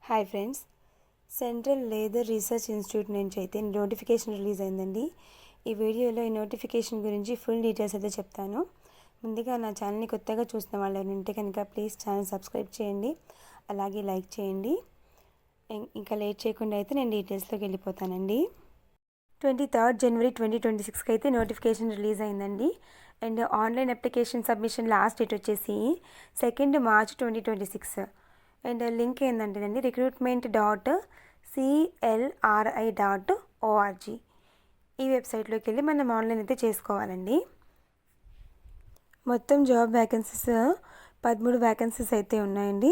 Hi friends, central leather research institute నుంచి అయితే notification release అయిందండి. ఈ వీడియోలో ఈ నోటిఫికేషన్ గురించి ఫుల్ డీటెయిల్స్ అయితే చెప్తాను. ముందుగా నా ఛానల్ని కొత్తగా చూసిన వాళ్ళు ఉంటే కనుక ప్లీజ్ ఛానల్ సబ్స్క్రైబ్ చేయండి, అలాగే లైక్ చేయండి. ఇంకా లేట్ చేయకుండా అయితే నేను డీటెయిల్స్లోకి వెళ్ళిపోతానండి. 23 జనవరి 2026కి అయితే నోటిఫికేషన్ రిలీజ్ అయిందండి. And online application submission last date వచ్చేసి 2 మార్చ్ 2026. అండ్ లింక్ ఏంటంటేనండి recruitment.clri.org. ఈ వెబ్సైట్లోకి వెళ్ళి మనం ఆన్లైన్ అయితే చేసుకోవాలండి. మొత్తం జాబ్ వ్యాకెన్సీస్ 13 వ్యాకెన్సీస్ అయితే ఉన్నాయండి.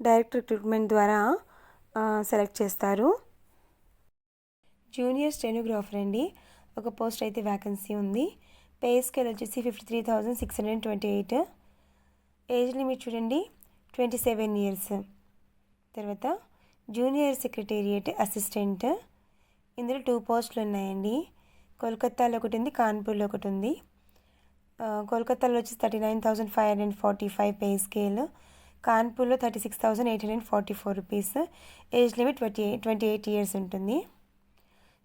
డైరెక్ట్ రిక్రూట్మెంట్ ద్వారా సెలెక్ట్ చేస్తారు. జూనియర్ స్టెనోగ్రాఫర్ అండి, ఒక పోస్ట్ అయితే వ్యాకెన్సీ ఉంది. పే స్కేల్ వచ్చేసి 53,628. ఏజ్ లిమిట్ చూడండి 27 ఇయర్స్. తర్వాత జూనియర్ సెక్రటేరియట్ అసిస్టెంట్, ఇందులో 2 పోస్టులు ఉన్నాయండి. కోల్కతాలో ఒకటి ఉంది, కాన్పూర్లో ఒకటి ఉంది. కోల్కతాలో వచ్చి 39,545 పే స్కేల్, కాన్పూర్లో 36,844 రూపీస్. ఏజ్ లిమిట్ 28 ఇయర్స్ ఉంటుంది.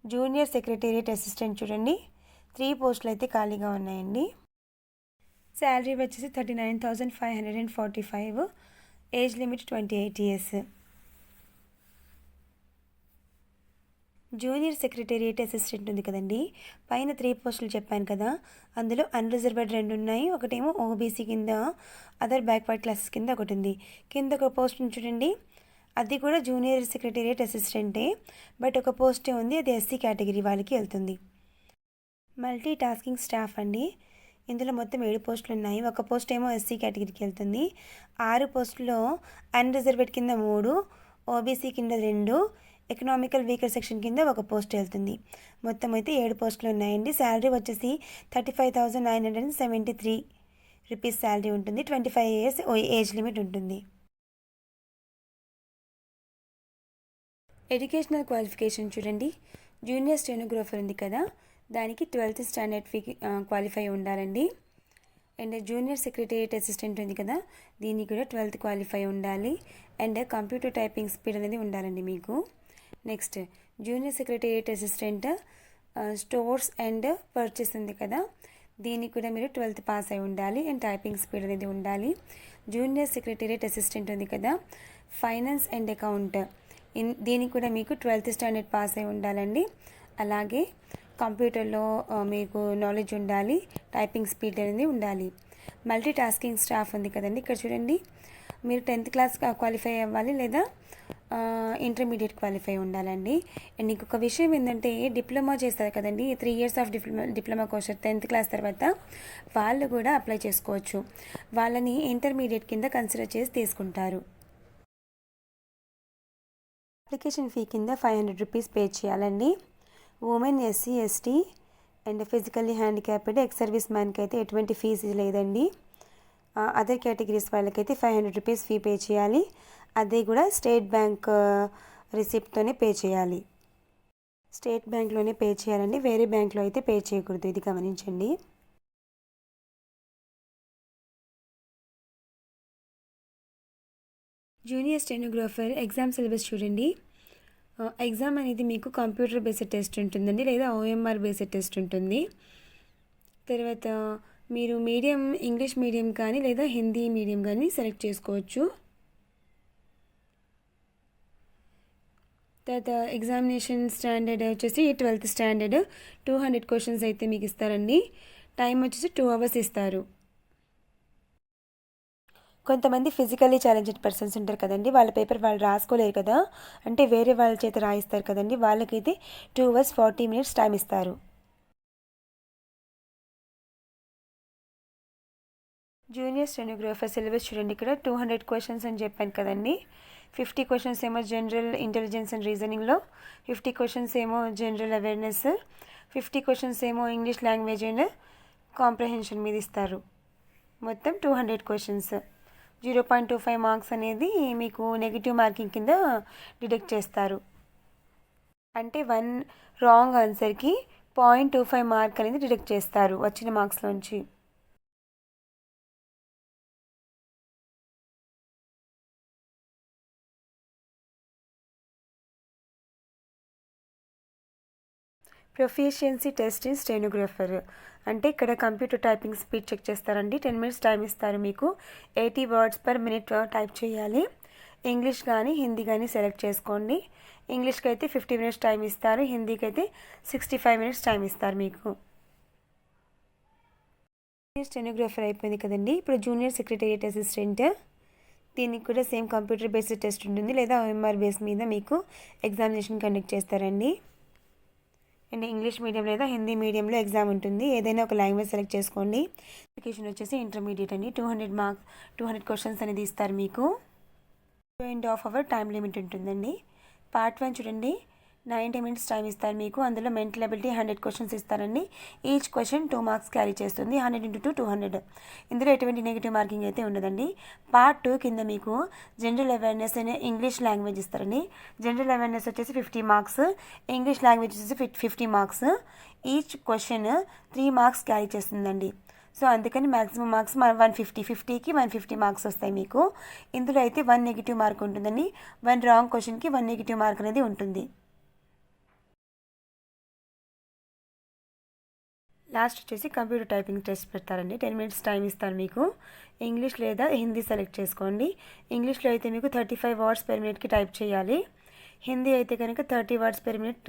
జూనియర్ సెక్రటేరియట్ అసిస్టెంట్ చూడండి 3 పోస్టులు అయితే ఖాళీగా ఉన్నాయండి. శాలరీ వచ్చేసి 39,545. Age limit 28 years. Junior secretariat assistant ఉంది కదండి, పైన 3 పోస్టులు చెప్పాను కదా, అందులో అన్రిజర్వ్డ్ 2 ఉన్నాయి. ఒకటేమో ఓబీసీ కింద, అదర్ బ్యాక్వర్డ్ క్లాసెస్ కింద ఒకటి ఉంది. కింద ఒక పోస్ట్ చూడండి, అది కూడా జూనియర్ సెక్రటేరియట్ అసిస్టెంటే, బట్ ఒక పోస్టే ఉంది, అది ఎస్సీ కేటగిరీ వాళ్ళకి వెళ్తుంది. మల్టీ టాస్కింగ్ స్టాఫ్ అండి, ఇందులో మొత్తం 7 పోస్టులు ఉన్నాయి. ఒక పోస్ట్ ఏమో ఎస్సీ కేటగిరీకి వెళ్తుంది. 6 పోస్టులో అన్రిజర్వ్డ్ కింద 3, ఓబీసీ కింద 2, ఎకనామికల్ వీకర్ సెక్షన్ కింద ఒక పోస్ట్ వెళ్తుంది. మొత్తం అయితే 7 పోస్టులు ఉన్నాయండి. శాలరీ వచ్చేసి 35,973 రూపీస్ శాలరీ ఉంటుంది. 25 ఇయర్స్ ఏజ్ లిమిట్ ఉంటుంది. ఎడ్యుకేషనల్ క్వాలిఫికేషన్ చూడండి, జూనియర్ స్టెనోగ్రాఫర్ ఉంది కదా, దానికి 12th స్టాండర్డ్ క్వాలిఫై ఉండాలండి. అండ్ జూనియర్ సెక్రటేరియట్ అసిస్టెంట్ ఉంది కదా, దీనికి కూడా 12th క్వాలిఫై ఉండాలి. అండ్ కంప్యూటర్ టైపింగ్ స్పీడ్ అనేది ఉండాలండి మీకు. Next junior secretariat assistant stores and purchase ఉంది కదా, దీనికి కూడా మీరు 12th పాస్ అయి ఉండాలి. అండ్ టైపింగ్ స్పీడ్ అనేది ఉండాలి. జూనియర్ సెక్రటేరియట్ అసిస్టెంట్ ఉంది కదా, ఫైనాన్స్ అండ్ అకౌంట్, దీనికి కూడా మీకు 12th స్టాండర్డ్ పాస్ అయి ఉండాలండి. అలాగే కంప్యూటర్లో మీకు నాలెడ్జ్ ఉండాలి, టైపింగ్ స్పీడ్ అనేది ఉండాలి. మల్టీ టాస్కింగ్ స్టాఫ్ ఉంది కదండి, ఇక్కడ చూడండి, మీరు 10th క్లాస్ క్వాలిఫై అవ్వాలి లేదా ఇంటర్మీడియట్ క్వాలిఫై ఉండాలండి. అండ్ ఇంకొక విషయం ఏంటంటే, డిప్లొమా చేస్తారు కదండి, 3 years of diploma course 10th class తర్వాత వాళ్ళు కూడా అప్లై చేసుకోవచ్చు. వాళ్ళని ఇంటర్మీడియట్ కింద కన్సిడర్ చేసి తీసుకుంటారు. అప్లికేషన్ ఫీ కింద 500 రూపీస్ పే చేయాలండి. Women, SC, ST and physically handicapped ex service మ్యాన్కి అయితే ఎటువంటి ఫీజు లేదండి. అదర్ కేటగిరీస్ వాళ్ళకైతే 500 రూపీస్ ఫీ పే చేయాలి. అదే కూడా స్టేట్ బ్యాంక్ రిసిప్ట్తోనే పే చేయాలి. స్టేట్ బ్యాంక్లోనే పే చేయాలండి, వేరే బ్యాంక్లో అయితే పే చేయకూడదు, ఇది గమనించండి. జూనియర్ స్టెనోగ్రాఫర్ ఎగ్జామ్ సిలబస్ చూడండి. ఎగ్జామ్ అనేది మీకు కంప్యూటర్ బేస్డ్ టెస్ట్ ఉంటుందండి, లేదా ఓఎంఆర్ బేస్డ్ టెస్ట్ ఉంటుంది. తర్వాత మీరు మీడియం ఇంగ్లీష్ మీడియం కానీ లేదా హిందీ మీడియం కానీ సెలెక్ట్ చేసుకోవచ్చు. తర్వాత ఎగ్జామినేషన్ స్టాండర్డ్ వచ్చేసి 12th స్టాండర్డ్ 200 క్వశ్చన్స్ అయితే మీకు ఇస్తారండి. టైం వచ్చేసి 2 hours ఇస్తారు. కొంతమంది ఫిజికల్లీ ఛాలెంజ్డ్ పర్సన్స్ ఉంటారు కదండి, వాళ్ళ పేపర్ వాళ్ళు రాసుకోలేరు కదా, అంటే వేరే వాళ్ళ చేత రాయిస్తారు కదండి, వాళ్ళకైతే 2 hours 40 minutes టైం ఇస్తారు. జూనియర్ స్టెనోగ్రాఫర్ సిలబస్ చూడండి, ఇక్కడ 200 క్వశ్చన్స్ అని చెప్పాను కదండి. 50 క్వశ్చన్స్ ఏమో జనరల్ ఇంటెలిజెన్స్ అండ్ రీజనింగ్లో, 50 క్వశ్చన్స్ ఏమో జనరల్ అవేర్నెస్, 50 క్వశ్చన్స్ ఏమో ఇంగ్లీష్ లాంగ్వేజ్ అండ్ కాంప్రహెన్షన్ మీద ఇస్తారు. మొత్తం 200 క్వశ్చన్స్. 0.25 మార్క్స్ అనేది మీకు నెగిటివ్ మార్కింగ్ కింద డిడక్ట్ చేస్తారు. అంటే 1 రాంగ్ ఆన్సర్కి 0.25 మార్క్ అనేది డిడక్ట్ చేస్తారు వచ్చిన మార్క్స్లోంచి. ప్రొఫిషియన్సీ టెస్ట్ ఇన్ స్టెనోగ్రాఫర్ అంటే ఇక్కడ కంప్యూటర్ టైపింగ్ స్పీడ్ చెక్ చేస్తారండి. 10 మినిట్స్ టైం ఇస్తారు మీకు. 80 వర్డ్స్ పర్ మినిట్ టైప్ చేయాలి. ఇంగ్లీష్ కానీ హిందీ కానీ సెలెక్ట్ చేసుకోండి. ఇంగ్లీష్కి అయితే 50 మినిట్స్ టైం ఇస్తారు. హిందీకి అయితే 65 మినిట్స్ టైం ఇస్తారు మీకు. స్టెనోగ్రాఫర్ అయిపోయింది కదండి. ఇప్పుడు జూనియర్ సెక్రటేరియట్ అసిస్టెంట్, దీనికి కూడా సేమ్ కంప్యూటర్ బేస్డ్ టెస్ట్ ఉంటుంది, లేదా OMR బేస్ మీద మీకు ఎగ్జామినేషన్ కండక్ట్ చేస్తారండి. అండ్ ఇంగ్లీష్ మీడియం లేదా హిందీ మీడియంలో ఎగ్జామ్ ఉంటుంది. ఏదైనా ఒక లాంగ్వేజ్ సెలెక్ట్ చేసుకోండి. అప్లికేషన్ వచ్చేసి ఇంటర్మీడియట్ అండి. 200 క్వశ్చన్స్ అనేది ఇస్తారు మీకు. 2.5 అవర్ టైం లిమిట్ ఉంటుందండి. పార్ట్ 1 చూడండి, 90 మినిట్స్ టైం ఇస్తారు మీకు. అందులో మెంటల్ అబిలిటీ 100 క్వశ్చన్స్ ఇస్తారండి. ఈచ్ క్వశ్చన్ 2 మార్క్స్ క్యారీ చేస్తుంది. 100 × 2 200. ఇందులో ఎటువంటి నెగిటివ్ మార్కింగ్ అయితే ఉండదండి. పార్ట్ 2 కింద మీకు జనరల్ అవేర్నెస్ అనే ఇంగ్లీష్ లాంగ్వేజ్ ఇస్తారండి. జనరల్ అవేర్నెస్ వచ్చేసి 50 మార్క్స్, ఇంగ్లీష్ లాంగ్వేజ్ వచ్చేసి 50 marks. Each question 3 marks carry చేస్తుందండి. సో అందుకని మ్యాక్సిమం మార్క్స్ 150కి 150 మార్క్స్ వస్తాయి మీకు. ఇందులో అయితే 1 నెగిటివ్ మార్క్ ఉంటుందండి. 1 రాంగ్ క్వశ్చన్కి 1 నెగిటివ్ మార్క్ అనేది ఉంటుంది. లాస్ట్ వచ్చేసి కంప్యూటర్ టైపింగ్ టెస్ట్ పెడతారండి. 10 మినిట్స్ టైం ఇస్తారు మీకు. ఇంగ్లీష్ లేదా హిందీ సెలెక్ట్ చేసుకోండి. ఇంగ్లీష్లో అయితే మీకు 35 వర్డ్స్ పర్ మినిట్కి టైప్ చేయాలి. హిందీ అయితే కనుక 30 వర్డ్స్ పర్ మినిట్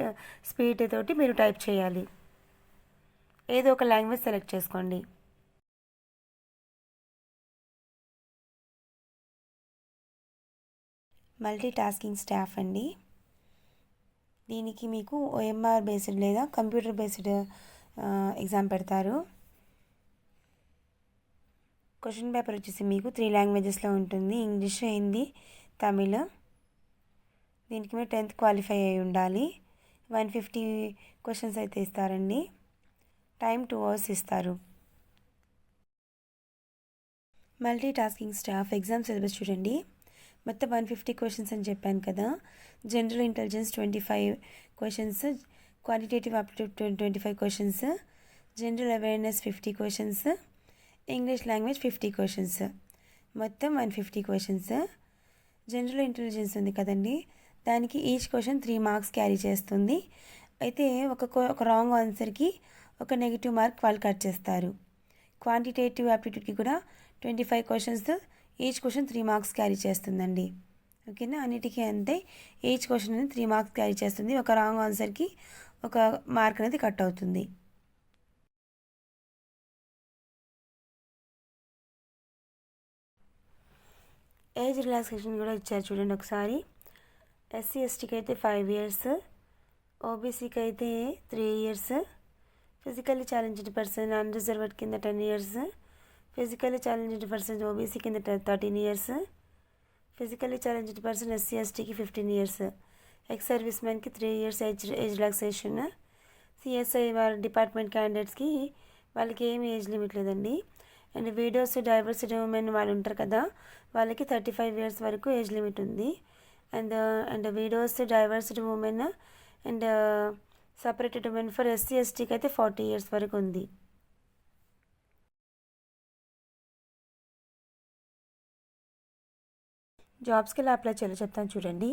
స్పీడ్ తోటి మీరు టైప్ చేయాలి. ఏదో ఒక లాంగ్వేజ్ సెలెక్ట్ చేసుకోండి. మల్టీ టాస్కింగ్ స్టాఫ్ అండి. దీనికి మీకు OMR బేస్డ్ లేదా కంప్యూటర్ బేస్డ్ ఎగ్జామ్ పెడతారు. క్వశ్చన్ పేపర్ వచ్చేసి మీకు 3 లాంగ్వేజెస్లో ఉంటుంది, ఇంగ్లీష్, హిందీ, తమిళ్. దీనికి మీరు 10th క్వాలిఫై అయి ఉండాలి. 150 క్వశ్చన్స్ అయితే ఇస్తారండి. టైం 2 అవర్స్ ఇస్తారు. Multi tasking staff exam syllabus చూడండి. మొత్తం 150 క్వశ్చన్స్ అని చెప్పాను కదా. General intelligence 25 questions, quantitative aptitude 25 questions, general awareness 50 questions, English language 50 questions, మొత్తం 150 క్వశ్చన్స్. జనరల్ ఇంటెలిజెన్స్ ఉంది కదండి, దానికి ఈచ్ క్వశ్చన్ 3 మార్క్స్ క్యారీ చేస్తుంది. అయితే ఒక రాంగ్ ఆన్సర్కి ఒక నెగిటివ్ మార్క్ వాళ్ళు కట్ చేస్తారు. క్వాంటిటేటివ్ ఆప్టిట్యూడ్కి కూడా 25 questions, each question 3 marks carry చేస్తుందండి. ఓకేనా, అన్నిటికీ అంతే. ఈచ్ క్వశ్చన్ అనేది 3 మార్క్స్ క్యారీ చేస్తుంది. ఒక రాంగ్ ఆన్సర్కి ఒక మార్క్ అనేది కట్ అవుతుంది. ఏజ్ రిలాక్సేషన్ కూడా ఇచ్చారు చూడండి ఒకసారి. SC/STకి అయితే 5 years, OBCకి అయితే 3 years, physically challenged person unreserved కింద 10 years, physically challenged person OBC కింద 13 years, ఫిజికల్లీ ఛాలెంజ్డ్ పర్సన్ SC/STకి 15 years, ఎక్స్ సర్వీస్ మ్యాన్కి 3 years ఏజ్ రిలాక్సేషన్. CSI వాళ్ళ డిపార్ట్మెంట్ క్యాండిడేట్స్కి వాళ్ళకి ఏమి ఏజ్ లిమిట్ లేదండి. అండ్ వీడియోస్ డైవర్సిటీ ఉమెన్ వాళ్ళు ఉంటారు కదా, వాళ్ళకి 35 years వరకు ఏజ్ లిమిట్ ఉంది. And widows divorcee women and separated women for SC/STకి అయితే 40 years వరకు ఉంది. జాబ్స్కి ఎలా అప్లై చేయాలో చెప్తాను చూడండి.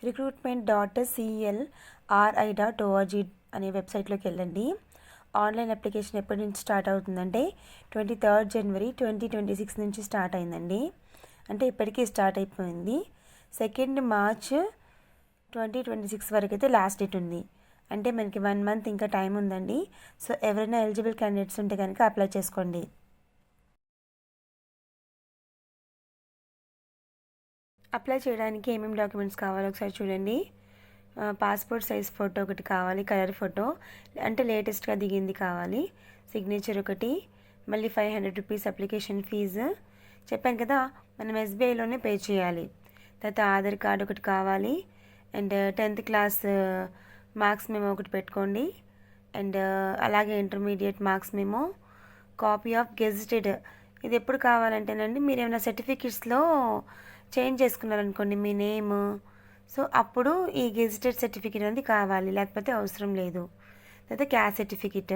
recruitment.clri.org అనే వెబ్సైట్లోకి వెళ్ళండి. ఆన్లైన్ అప్లికేషన్ ఎప్పటి నుంచి స్టార్ట్ అవుతుందంటే 23rd January 2026 నుంచి స్టార్ట్ అయిందండి. అంటే ఇప్పటికీ స్టార్ట్ అయిపోయింది. 2nd March 2026 వరకు అయితే లాస్ట్ డేట్ ఉంది. అంటే మనకి 1 month ఇంకా టైం ఉందండి. సో ఎవరైనా ఎలిజిబుల్ క్యాండిడేట్స్ ఉంటే కనుక అప్లై చేసుకోండి. అప్లై చేయడానికి ఏమేమి డాక్యుమెంట్స్ కావాలో ఒకసారి చూడండి. పాస్పోర్ట్ సైజ్ ఫోటో ఒకటి కావాలి, కలర్ ఫోటో అంటే లేటెస్ట్గా దిగింది కావాలి, సిగ్నేచర్ ఒకటి, మళ్ళీ 500 రూపీస్ అప్లికేషన్ ఫీజు. చెప్పాను కదా మనం SBIలోనే పే చేయాలి. తర్వాత ఆధార్ కార్డ్ ఒకటి కావాలి. అండ్ 10th క్లాస్ మార్క్స్ మేము ఒకటి పెట్టుకోండి. అండ్ అలాగే ఇంటర్మీడియట్ మార్క్స్ మేము, కాపీ ఆఫ్ గెజిటెడ్. ఇది ఎప్పుడు కావాలంటేనండి మీరు ఏమైనా సర్టిఫికెట్స్లో చేంజ్ చేసుకున్నారనుకోండి మీ నేమ్, సో అప్పుడు ఈ గెజిటెడ్ సర్టిఫికేట్ అనేది కావాలి, లేకపోతే అవసరం లేదు. లేదా caste certificate.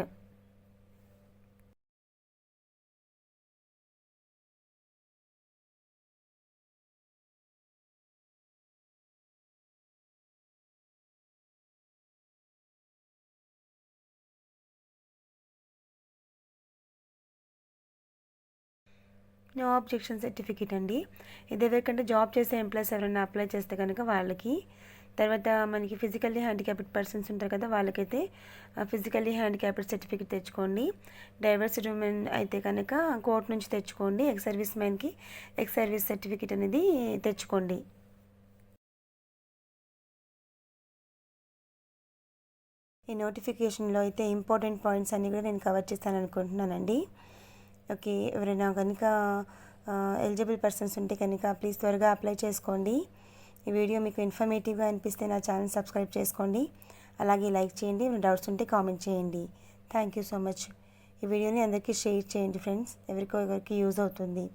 No objection certificate అండి. ఇది ఎవరికంటే జాబ్ చేసే ఎంప్లాయీస్ ఎవరైనా అప్లై చేస్తే కనుక వాళ్ళకి. తర్వాత మనకి ఫిజికల్లీ హ్యాండిక్యాప్డ్ పర్సన్స్ ఉంటారు కదా, వాళ్ళకైతే ఫిజికల్లీ హ్యాండిక్యాప్డ్ సర్టిఫికేట్ తెచ్చుకోండి. డైవర్సిటీ ఉమెన్ అయితే కనుక కోర్ట్ నుంచి తెచ్చుకోండి. ఎక్స్ సర్వీస్ మ్యాన్కి ఎక్స్ సర్వీస్ సర్టిఫికేట్ అనేది తెచ్చుకోండి. ఈ నోటిఫికేషన్లో అయితే ఇంపార్టెంట్ పాయింట్స్ అన్నీ కూడా నేను కవర్ చేస్తాను అనుకుంటున్నానండి. ఓకే, ఎవరైనా కనుక ఎలిజిబుల్ పర్సన్స్ ఉంటే కనుక ప్లీజ్ త్వరగా అప్లై చేసుకోండి. ఈ వీడియో మీకు ఇన్ఫర్మేటివ్గా అనిపిస్తే నా ఛానల్ సబ్స్క్రైబ్ చేసుకోండి. అలాగే లైక్ చేయండి. ఏమైనా డౌట్స్ ఉంటే కామెంట్ చేయండి. Thank you so much. ఈ వీడియోని అందరికీ షేర్ చేయండి ఫ్రెండ్స్, ఎవరికో ఎవరికి యూజ్ అవుతుంది.